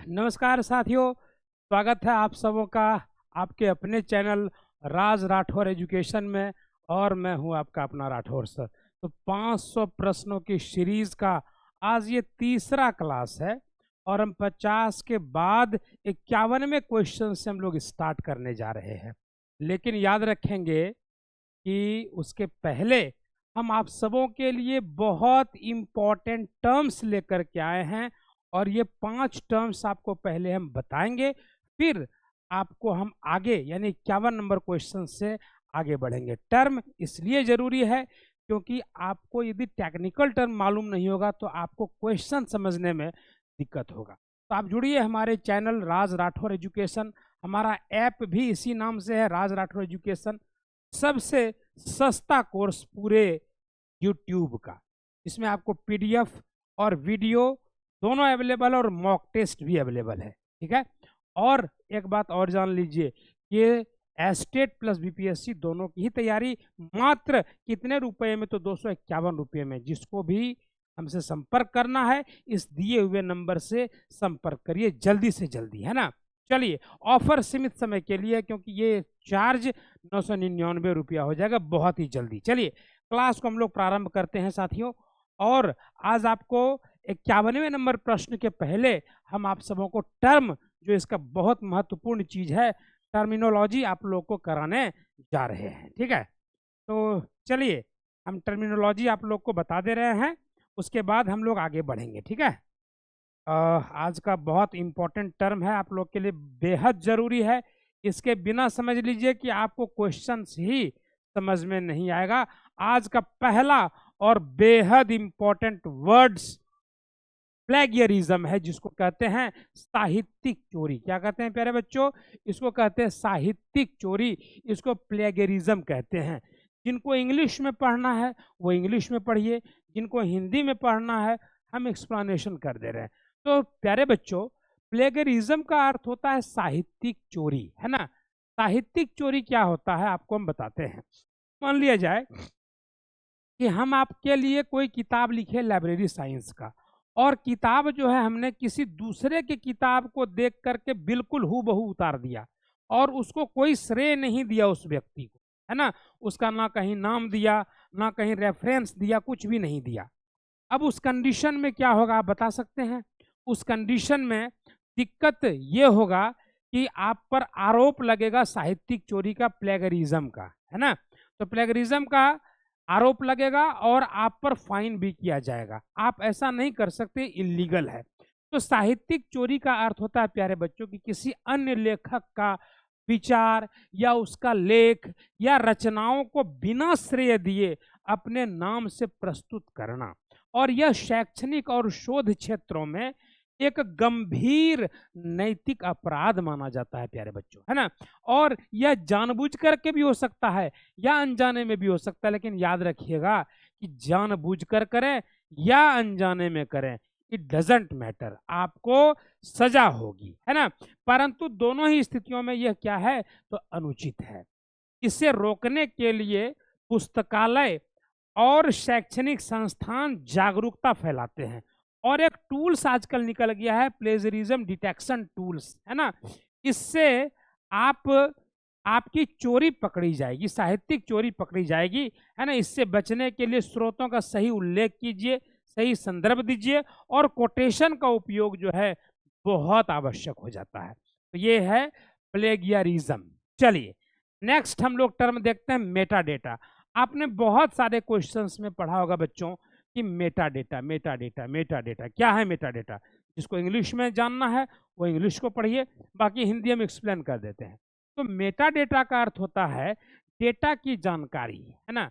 नमस्कार साथियों, स्वागत है आप सबों का आपके अपने चैनल राज राठौर एजुकेशन में। और मैं हूं आपका अपना राठौर सर। तो 500 प्रश्नों की सीरीज का आज ये तीसरा क्लास है और हम 50 के बाद 51वें क्वेश्चन से हम लोग स्टार्ट करने जा रहे हैं। लेकिन याद रखेंगे कि उसके पहले हम आप सबों के लिए बहुत इम्पोर्टेंट टर्म्स लेकर के आए हैं और ये 5 टर्म्स आपको पहले हम बताएंगे, फिर आपको हम आगे यानी 51 नंबर क्वेश्चन से आगे बढ़ेंगे। टर्म इसलिए जरूरी है क्योंकि आपको यदि टेक्निकल टर्म मालूम नहीं होगा तो आपको क्वेश्चन समझने में दिक्कत होगा। तो आप जुड़िए हमारे चैनल राज राठौर एजुकेशन। हमारा ऐप भी इसी नाम से है, राज राठौर एजुकेशन। सबसे सस्ता कोर्स पूरे यूट्यूब का। इसमें आपको पीडीएफ और वीडियो दोनों अवेलेबल और मॉक टेस्ट भी अवेलेबल है, ठीक है। और एक बात और जान लीजिए कि एस्टेट प्लस बीपीएससी दोनों की ही तैयारी मात्र कितने रुपए में, तो 251 रुपये में। जिसको भी हमसे संपर्क करना है इस दिए हुए नंबर से संपर्क करिए जल्दी से जल्दी, है ना। चलिए, ऑफर सीमित समय के लिए क्योंकि ये चार्ज 999 रुपया हो जाएगा बहुत ही जल्दी। चलिए क्लास को हम लोग प्रारंभ करते हैं साथियों। और आज आपको 51वें नंबर प्रश्न के पहले हम आप सबों को टर्म, जो इसका बहुत महत्वपूर्ण चीज है, टर्मिनोलॉजी आप लोग को कराने जा रहे हैं, ठीक है। तो चलिए हम टर्मिनोलॉजी आप लोग को बता दे रहे हैं, उसके बाद हम लोग आगे बढ़ेंगे, ठीक है। आज का बहुत इंपॉर्टेंट टर्म है, आप लोग के लिए बेहद जरूरी है। इसके बिना समझ लीजिए कि आपको क्वेश्चंस ही समझ में नहीं आएगा। आज का पहला और बेहद इंपॉर्टेंट वर्ड्स प्लेगियरिज्म है, जिसको कहते हैं साहित्यिक चोरी। क्या कहते हैं प्यारे बच्चों? इसको कहते हैं साहित्यिक चोरी, इसको प्लेगियरिज्म कहते हैं। जिनको इंग्लिश में पढ़ना है वो इंग्लिश में पढ़िए, जिनको हिंदी में पढ़ना है हम एक्सप्लेनेशन कर दे रहे हैं। तो प्यारे बच्चों, प्लेगियरिज्म का अर्थ होता है साहित्यिक चोरी, है ना। साहित्यिक चोरी क्या होता है आपको हम बताते हैं। मान लिया जाए कि हम आपके लिए कोई किताब लिखे लाइब्रेरी साइंस का, और किताब जो है हमने किसी दूसरे की किताब को देख करके बिल्कुल हूबहू उतार दिया और उसको कोई श्रेय नहीं दिया उस व्यक्ति को, है ना। उसका ना कहीं नाम दिया, ना कहीं रेफरेंस दिया, कुछ भी नहीं दिया। अब उस कंडीशन में क्या होगा आप बता सकते हैं? उस कंडीशन में दिक्कत ये होगा कि आप पर आरोप लगेगा साहित्यिक चोरी का, प्लेगरिज्म का, है ना। तो प्लेगरिज्म का आरोप लगेगा और आप पर फाइन भी किया जाएगा। आप ऐसा नहीं कर सकते, इलीगल है। तो साहित्यिक चोरी का अर्थ होता है प्यारे बच्चों कि किसी अन्य लेखक का विचार या उसका लेख या रचनाओं को बिना श्रेय दिए अपने नाम से प्रस्तुत करना। और यह शैक्षणिक और शोध क्षेत्रों में एक गंभीर नैतिक अपराध माना जाता है प्यारे बच्चों, है ना। और यह जानबूझ करके भी हो सकता है या अनजाने में भी हो सकता है, लेकिन याद रखिएगा कि जानबूझ कर करें या अनजाने में करें, इट डजंट मैटर, आपको सजा होगी, है ना। परंतु दोनों ही स्थितियों में यह क्या है, तो अनुचित है। इसे रोकने के लिए पुस्तकालय और शैक्षणिक संस्थान जागरूकता फैलाते हैं। और एक टूल्स आजकल निकल गया है, प्लेजरिज्म डिटेक्शन टूल्स, है ना। इससे आपकी चोरी पकड़ी जाएगी, साहित्यिक चोरी पकड़ी जाएगी, है ना। इससे बचने के लिए स्रोतों का सही उल्लेख कीजिए, सही संदर्भ दीजिए और कोटेशन का उपयोग जो है बहुत आवश्यक हो जाता है। तो ये है प्लेगियरिज्म। चलिए नेक्स्ट हम लोग टर्म देखते हैं, मेटा डेटा। आपने बहुत सारे क्वेश्चंस में पढ़ा होगा बच्चों कि Meta data, Meta data, Meta data क्या है। मेटा डेटा जिसको इंग्लिश में जानना है वो इंग्लिश को पढ़िए, बाकी हिंदी हम एक्सप्लेन कर देते हैं। तो मेटा डेटा का अर्थ होता है डेटा की जानकारी, है ना।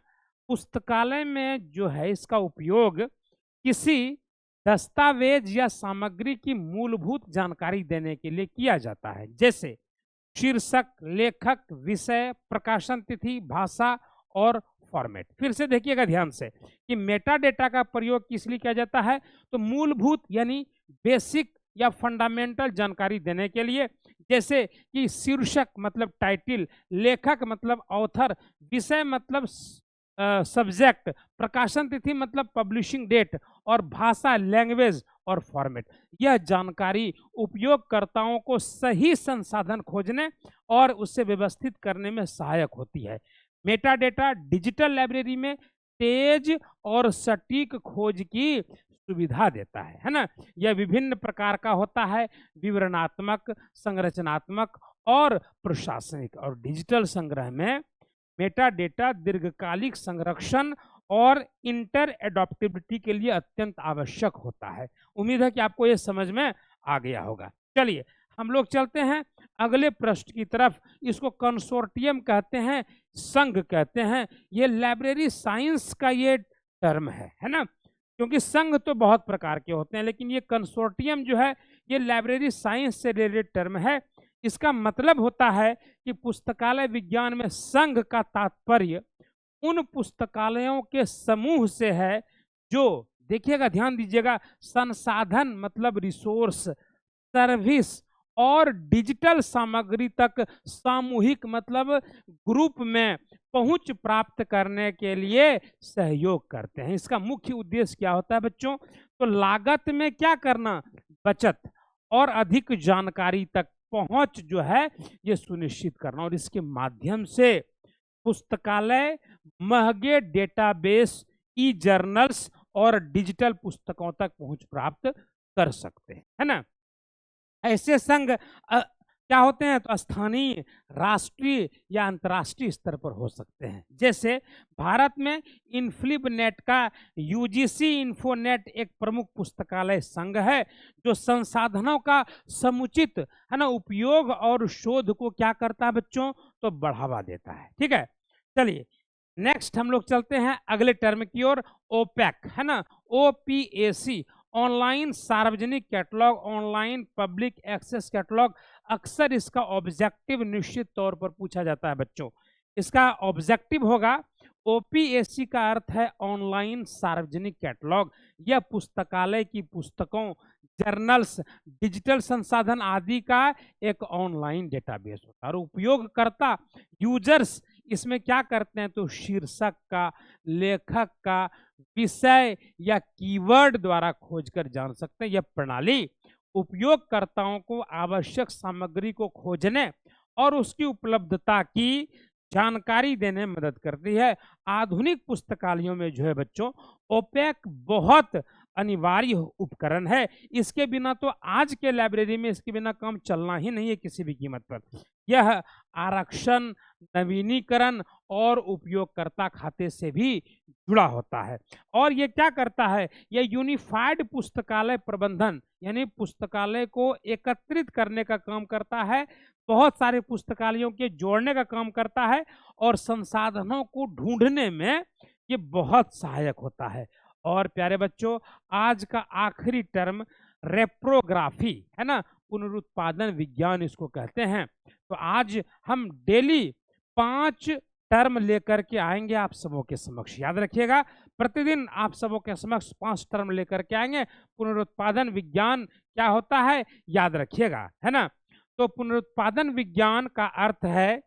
पुस्तकालय में जो है इसका उपयोग किसी दस्तावेज या सामग्री की मूलभूत जानकारी देने के लिए किया जाता है, जैसे शीर्षक, लेखक, विषय, प्रकाशन तिथि, भाषा और फॉर्मेट। फिर से देखिएगा ध्यान से कि मेटा डेटा का प्रयोग किस लिए किया जाता है, तो मूलभूत यानी बेसिक या फंडामेंटल जानकारी देने के लिए, जैसे कि शीर्षक मतलब टाइटिल, लेखक मतलब ऑथर, विषय मतलब सब्जेक्ट, प्रकाशन तिथि मतलब पब्लिशिंग डेट, और भाषा लैंग्वेज और फॉर्मेट। यह जानकारी उपयोगकर्ताओं को सही संसाधन खोजने और उसे व्यवस्थित करने में सहायक होती है। मेटा डेटा डिजिटल लाइब्रेरी में तेज और सटीक खोज की सुविधा देता है ना। यह विभिन्न प्रकार का होता है, विवरणात्मक, संरचनात्मक और प्रशासनिक। और डिजिटल संग्रह में मेटा डेटा दीर्घकालिक संरक्षण और इंटर एडॉप्टेबिलिटी के लिए अत्यंत आवश्यक होता है। उम्मीद है कि आपको ये समझ में आ गया होगा। चलिए हम लोग चलते हैं अगले प्रश्न की तरफ। इसको कंसोर्टियम कहते हैं, संघ कहते हैं। ये लाइब्रेरी साइंस का ये टर्म है ना, क्योंकि संघ तो बहुत प्रकार के होते हैं, लेकिन ये कंसोर्टियम जो है ये लाइब्रेरी साइंस से रिलेटेड टर्म है। इसका मतलब होता है कि पुस्तकालय विज्ञान में संघ का तात्पर्य उन पुस्तकालयों के समूह से है जो, देखिएगा ध्यान दीजिएगा, संसाधन मतलब रिसोर्स, सर्विस और डिजिटल सामग्री तक सामूहिक मतलब ग्रुप में पहुंच प्राप्त करने के लिए सहयोग करते हैं। इसका मुख्य उद्देश्य क्या होता है बच्चों? तो लागत में क्या करना, बचत, और अधिक जानकारी तक पहुंच जो है ये सुनिश्चित करना। और इसके माध्यम से पुस्तकालय महंगे डेटाबेस, ई जर्नल्स और डिजिटल पुस्तकों तक पहुंच प्राप्त कर सकते हैं, है ना। ऐसे संघ क्या होते हैं? तो स्थानीय, राष्ट्रीय या अंतर्राष्ट्रीय स्तर पर हो सकते हैं। जैसे भारत में इन्फ्लिबनेट का यूजीसी इन्फोनेट एक प्रमुख पुस्तकालय संघ है जो संसाधनों का समुचित है ना उपयोग और शोध को क्या करता है बच्चों? तो बढ़ावा देता है। ठीक है, चलिए नेक्स्ट हम लोग चलते हैं अगले टर्म की ओर। ओपैक है ना, ओपीएसी, ऑनलाइन सार्वजनिक catalogue, online public access catalogue. अक्सर इसका ऑब्जेक्टिव निश्चित तौर पर पूछा जाता है बच्चों। इसका ऑब्जेक्टिव होगा, ओपीएसी का अर्थ है ऑनलाइन सार्वजनिक कैटलॉग। यह पुस्तकालय की पुस्तकों, जर्नल्स, डिजिटल संसाधन आदि का एक ऑनलाइन डेटाबेस होता है। और उपयोगकर्ता यूजर्स इसमें क्या करते हैं? तो शीर्षक का, लेखक का, विषय या कीवर्ड द्वारा खोजकर जान सकते हैं। यह प्रणाली उपयोगकर्ताओं को आवश्यक सामग्री को खोजने और उसकी उपलब्धता की जानकारी देने में मदद करती है। आधुनिक पुस्तकालयों में जो है बच्चों ओपैक बहुत अनिवार्य उपकरण है। इसके बिना तो आज के लाइब्रेरी में इसके बिना काम चलना ही नहीं है किसी भी कीमत पर। यह आरक्षण, नवीनीकरण और उपयोगकर्ता खाते से भी जुड़ा होता है। और ये क्या करता है? यह यूनिफाइड पुस्तकालय प्रबंधन यानी पुस्तकालय को एकत्रित करने का काम करता है, बहुत सारे पुस्तकालयों के जोड़ने का काम करता है और संसाधनों को ढूंढने में ये बहुत सहायक होता है। और प्यारे बच्चों आज का आखिरी टर्म रेप्रोग्राफी है ना, पुनरुत्पादन विज्ञान इसको कहते हैं। तो आज हम डेली 5 टर्म लेकर के आएंगे आप सबों के समक्ष। याद रखिएगा, प्रतिदिन आप सबों के समक्ष 5 टर्म लेकर के आएंगे। पुनरुत्पादन विज्ञान क्या होता है याद रखिएगा, है ना। तो पुनरुत्पादन विज्ञान का अर्थ है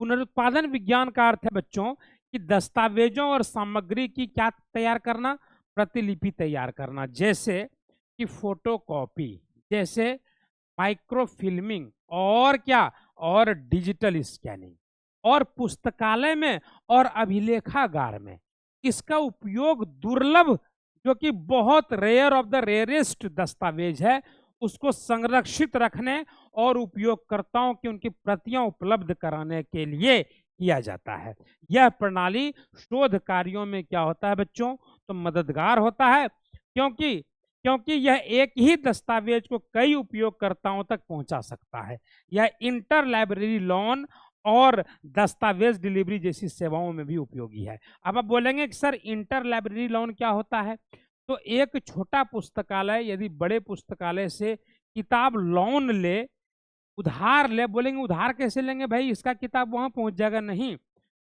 पुनरुत्पादन विज्ञान का अर्थ है बच्चों कि दस्तावेजों और सामग्री की क्या तैयार करना? प्रतिलिपि तैयार करना। जैसे कि फोटोकॉपी, जैसे माइक्रोफिल्मिंग और क्या, और डिजिटल स्कैनिंग। और पुस्तकालय में और अभिलेखागार में इसका उपयोग दुर्लभ, जो कि बहुत रेयर ऑफ द रेयरेस्ट दस्तावेज है, उसको संरक्षित रखने और उपयोगकर्ताओं की उनकी प्रतियां उपलब्ध कराने के लिए किया जाता है। यह प्रणाली शोध कार्यों में क्या होता है बच्चों? तो मददगार होता है, क्योंकि यह एक ही दस्तावेज को कई उपयोगकर्ताओं तक पहुंचा सकता है। यह इंटर लाइब्रेरी लोन और दस्तावेज डिलीवरी जैसी सेवाओं में भी उपयोगी है। अब आप बोलेंगे कि सर इंटर लाइब्रेरी लोन क्या होता है? तो एक छोटा पुस्तकालय यदि बड़े पुस्तकालय से किताब लोन ले, उधार ले, बोलेंगे उधार कैसे लेंगे भाई, इसका किताब वहां पहुंच जाएगा? नहीं,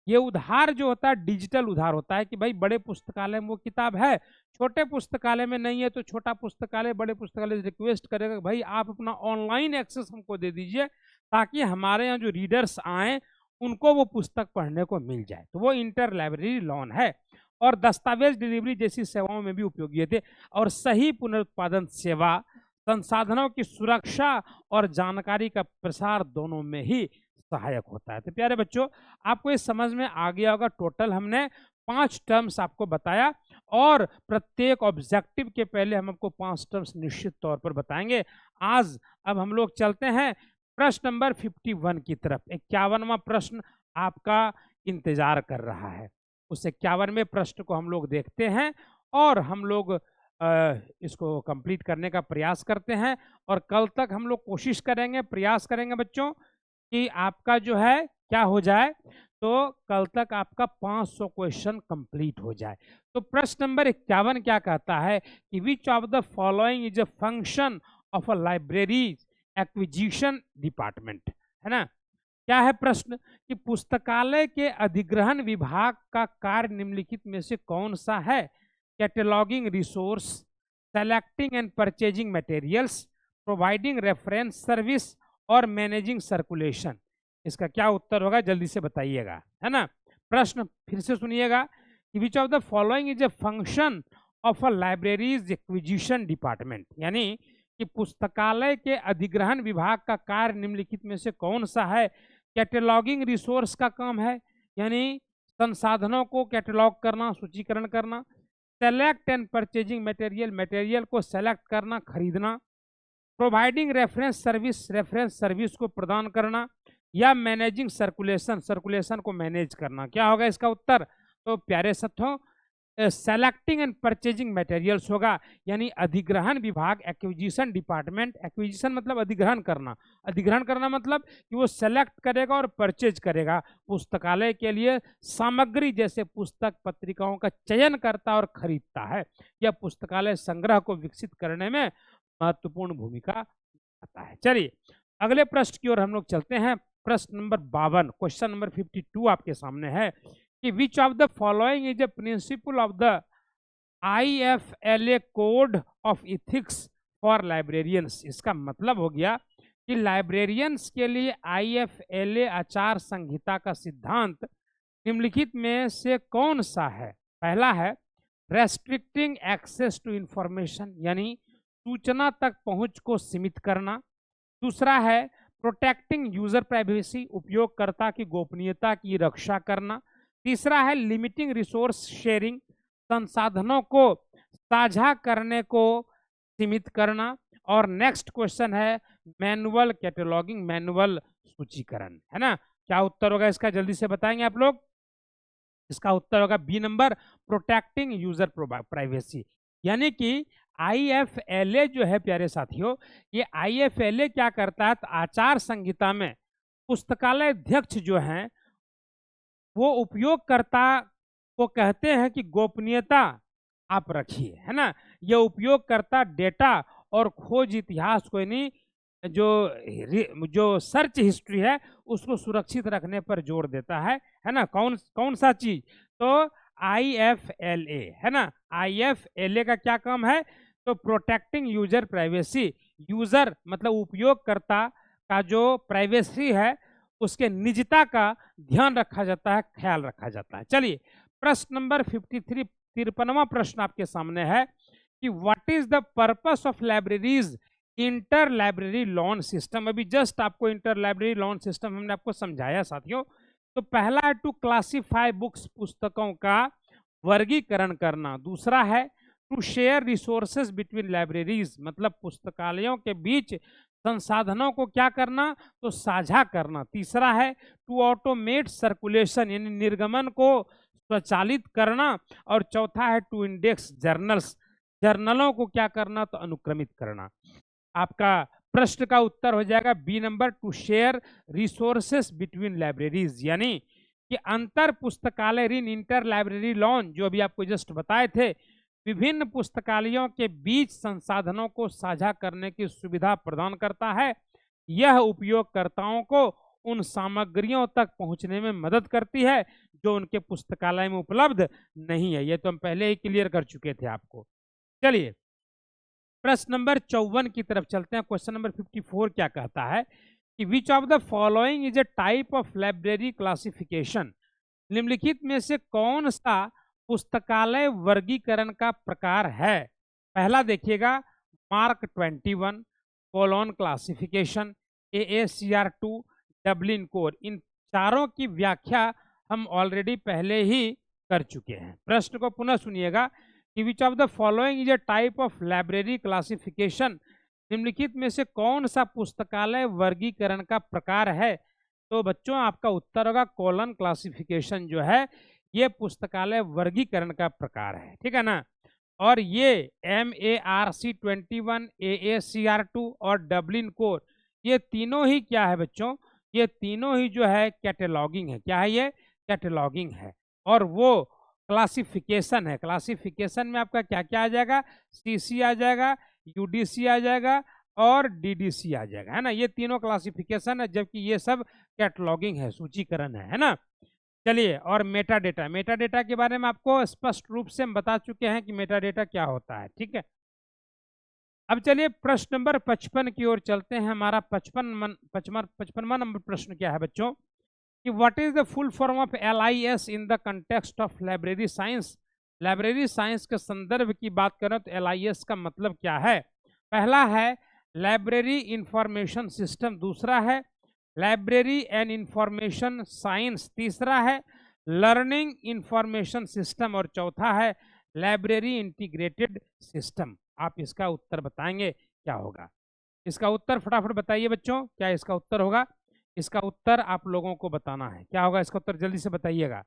ये उधार जो होता है डिजिटल उधार होता है कि भाई बड़े पुस्तकालय में वो किताब है, छोटे पुस्तकालय में नहीं है, तो छोटा पुस्तकालय बड़े पुस्तकालय से रिक्वेस्ट करेगा भाई आप अपना ऑनलाइन एक्सेस हमको दे दीजिए ताकि हमारे यहाँ जो रीडर्स आए उनको वो पुस्तक पढ़ने को मिल जाए, तो वो इंटर लाइब्रेरी लोन है। और दस्तावेज डिलीवरी जैसी सेवाओं में भी उपयोगी है। और सही पुनरुत्पादन सेवा, संसाधनों की सुरक्षा और जानकारी का प्रसार दोनों में ही सहायक होता है। तो प्यारे बच्चों, आपको ये समझ में आ गया होगा, टोटल हमने 5 टर्म्स आपको बताया और प्रत्येक ऑब्जेक्टिव के पहले हम आपको 5 टर्म्स निश्चित तौर पर बताएंगे। आज अब हम लोग चलते हैं प्रश्न नंबर 51 की तरफ। 51वां प्रश्न आपका इंतजार कर रहा है। उस 51वें प्रश्न को हम लोग देखते हैं और हम लोग इसको कंप्लीट करने का प्रयास करते हैं। और कल तक हम लोग कोशिश करेंगे, प्रयास करेंगे बच्चों कि आपका जो है क्या हो जाए, तो कल तक आपका 500 क्वेश्चन कंप्लीट हो जाए। तो प्रश्न नंबर 51 क्या कहता है कि which of the following is a function of a library acquisition department, है ना। क्या है प्रश्न कि पुस्तकालय के अधिग्रहण विभाग का कार्य निम्नलिखित में से कौन सा है? Cataloguing resource, selecting and purchasing materials, providing reference service और मैनेजिंग सर्कुलेशन। इसका क्या उत्तर होगा, जल्दी से बताइएगा, है ना। प्रश्न फिर से सुनिएगा कि which of the following is a function of a libraries acquisition department, यानी कि पुस्तकालय के अधिग्रहण विभाग का कार्य निम्नलिखित में से कौन सा है? कैटलॉगिंग रिसोर्स का काम है, यानी संसाधनों को कैटलॉग करना, सूचीकरण करना। Select and purchasing material, material को सेलेक्ट करना, खरीदना। Providing reference service, reference service को प्रदान करना। या मैनेजिंग सर्कुलेशन, सर्कुलेशन को मैनेज करना। क्या होगा इसका उत्तर? तो प्यारे साथियों, सेलेक्टिंग एंड परचेजिंग मटेरियल्स होगा, यानी अधिग्रहण विभाग, एक्विजिशन डिपार्टमेंट। एक्विजिशन मतलब अधिग्रहण करना, अधिग्रहण करना मतलब कि वो सेलेक्ट करेगा और परचेज करेगा, पुस्तकालय के लिए सामग्री जैसे पुस्तक पत्रिकाओं का चयन करता और खरीदता है। यह पुस्तकालय संग्रह को विकसित करने में महत्वपूर्ण भूमिका निभाता है। चलिए अगले प्रश्न की ओर हम लोग चलते हैं। प्रश्न नंबर 52, क्वेश्चन नंबर 52 आपके सामने है कि which of the following is a principle of the IFLA code of ethics for librarians. इसका मतलब हो गया कि लाइब्रेरियंस के लिए IFLA आचार संहिता का सिद्धांत निम्नलिखित में से कौन सा है? पहला है रेस्ट्रिक्टिंग एक्सेस टू इंफॉर्मेशन, यानी सूचना तक पहुंच को सीमित करना। दूसरा है प्रोटेक्टिंग यूजर प्राइवेसी, उपयोगकर्ता की गोपनीयता की रक्षा करना। तीसरा है लिमिटिंग रिसोर्स शेयरिंग, संसाधनों को साझा करने को सीमित करना। और नेक्स्ट क्वेश्चन है मैनुअल कैटलॉगिंग, मैनुअल सूचीकरण, है ना। क्या उत्तर होगा इसका, जल्दी से बताएंगे आप लोग। इसका उत्तर होगा B number, protecting user privacy. यानी कि IFLA जो है प्यारे साथियों, ये IFLA क्या करता है, तो आचार संहिता में पुस्तकालय अध्यक्ष जो हैं वो उपयोगकर्ता को कहते हैं कि गोपनीयता आप रखिए, है ना। ये उपयोगकर्ता डेटा और खोज इतिहास को, यानी जो सर्च हिस्ट्री है उसको सुरक्षित रखने पर जोर देता है ना। कौन कौन सा चीज? तो IFLA, है ना। IFLA का क्या काम है? तो प्रोटेक्टिंग यूजर प्राइवेसी, यूजर मतलब उपयोगकर्ता का जो प्राइवेसी है उसके निजता का ध्यान रखा जाता है, ख्याल रखा जाता है। चलिए प्रश्न नंबर 53, 53वां प्रश्न आपके सामने है कि what is the purpose of libraries inter library loan system. अभी जस्ट आपको इंटर लाइब्रेरी लोन सिस्टम हमने आपको समझाया साथियों। तो पहला है टू क्लासिफाई बुक्स, पुस्तकों का वर्गीकरण करना। दूसरा है to share resources between libraries, मतलब पुस्तकालयों के बीच संसाधनों को क्या करना, तो साझा करना। तीसरा है टू ऑटोमेट सर्कुलेशन, यानी निर्गमन को स्वचालित करना। और चौथा है टू इंडेक्स जर्नल्स, जर्नलों को क्या करना, तो अनुक्रमित करना। आपका प्रश्न का उत्तर हो जाएगा B number, to share resources between libraries, यानी कि अंतर पुस्तकालय ऋण, इंटर लाइब्रेरी लोन जो अभी आपको जस्ट बताए थे, विभिन्न पुस्तकालयों के बीच संसाधनों को साझा करने की सुविधा प्रदान करता है। यह उपयोगकर्ताओं को उन सामग्रियों तक पहुंचने में मदद करती है जो उनके पुस्तकालय में उपलब्ध नहीं है। यह तो हम पहले ही क्लियर कर चुके थे आपको। चलिए प्रश्न नंबर 54 की तरफ चलते हैं। क्वेश्चन नंबर 54 क्या कहता है कि which of the following is a type of library classification, निम्नलिखित में से कौन सा पुस्तकालय वर्गीकरण का प्रकार है। पहला देखिएगा MARC 21 colon classification, AACR2, Dublin code. इन चारों की व्याख्या हम ऑलरेडी पहले ही कर चुके हैं। प्रश्न को पुनः सुनिएगा कि which of the following is a type of library classification, निम्नलिखित में से कौन सा पुस्तकालय वर्गीकरण का प्रकार है। तो बच्चों आपका उत्तर होगा कोलन क्लासिफिकेशन जो है ये पुस्तकालय वर्गीकरण का प्रकार है, ठीक है ना। और ये MARC 21, AACR2 और डबलिन कोड, ये तीनों ही क्या है बच्चों, ये तीनों ही जो है कैटलॉगिंग है। क्या है ये, कैटलॉगिंग है। और वो क्लासिफिकेशन है। क्लासिफिकेशन में आपका क्या क्या आ जाएगा, CC आ जाएगा, UDC आ जाएगा और DDC आ जाएगा, है ना। ये तीनों क्लासिफिकेशन है, जबकि ये सब कैटलॉगिंग है, सूचीकरण है ना। चलिए, और मेटा डेटा, मेटा डेटा के बारे में आपको स्पष्ट रूप से हम बता चुके हैं कि मेटा डेटा क्या होता है, ठीक है। अब चलिए प्रश्न नंबर 55 की ओर चलते हैं। हमारा 55वां नंबर प्रश्न क्या है बच्चों कि what is the full form of LIS in the context of library science. Library science के संदर्भ की बात करें तो LIS का मतलब क्या है। पहला है लाइब्रेरी इंफॉर्मेशन सिस्टम, दूसरा है लाइब्रेरी एंड इंफॉर्मेशन साइंस, तीसरा है लर्निंग इंफॉर्मेशन सिस्टम और चौथा है लाइब्रेरी इंटीग्रेटेड सिस्टम। आप इसका उत्तर बताएंगे क्या होगा। इसका उत्तर फटाफट बताइए बच्चों, क्या इसका उत्तर होगा। इसका उत्तर आप लोगों को बताना है, क्या होगा इसका उत्तर, जल्दी से बताइएगा।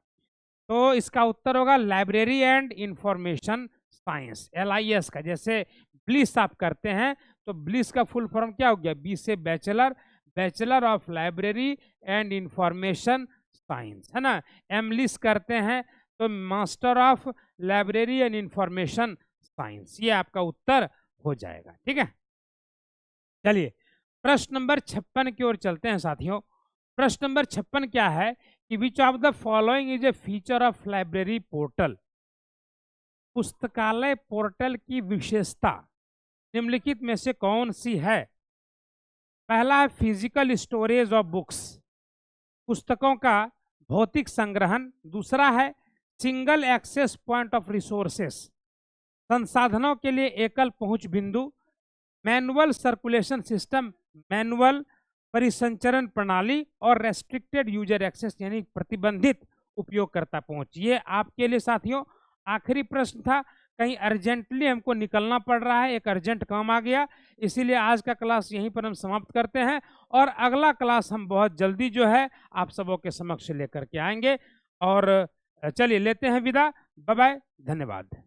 तो इसका उत्तर होगा library and information science, LIS का। जैसे ब्लिस आप करते हैं तो ब्लिस का फुल फॉर्म क्या हो गया, B से bachelor, bachelor of library and information science, है ना। MLIS करते हैं तो master of library and information science. ये आपका उत्तर हो जाएगा, ठीक है। चलिए प्रश्न नंबर 56 की ओर चलते हैं साथियों। प्रश्न नंबर 56 क्या है कि which of the following is a feature of library portal. पुस्तकालय पोर्टल की विशेषता निम्नलिखित में से कौन सी है। पहला है फिजिकल स्टोरेज ऑफ बुक्स, पुस्तकों का भौतिक संग्रहण। दूसरा है single access point of resources, संसाधनों के लिए एकल पहुंच बिंदु। मैनुअल सर्कुलेशन सिस्टम, मैनुअल परिसंचरण प्रणाली। और रेस्ट्रिक्टेड यूजर एक्सेस यानी प्रतिबंधित उपयोगकर्ता पहुंच। ये आपके लिए साथियों आखिरी प्रश्न था। कहीं अर्जेंटली हमको निकलना पड़ रहा है, एक अर्जेंट काम आ गया, इसीलिए आज का क्लास यहीं पर हम समाप्त करते हैं। और अगला क्लास हम बहुत जल्दी जो है आप सबों के समक्ष लेकर के आएंगे। और चलिए लेते हैं विदा, बाय बाय, धन्यवाद।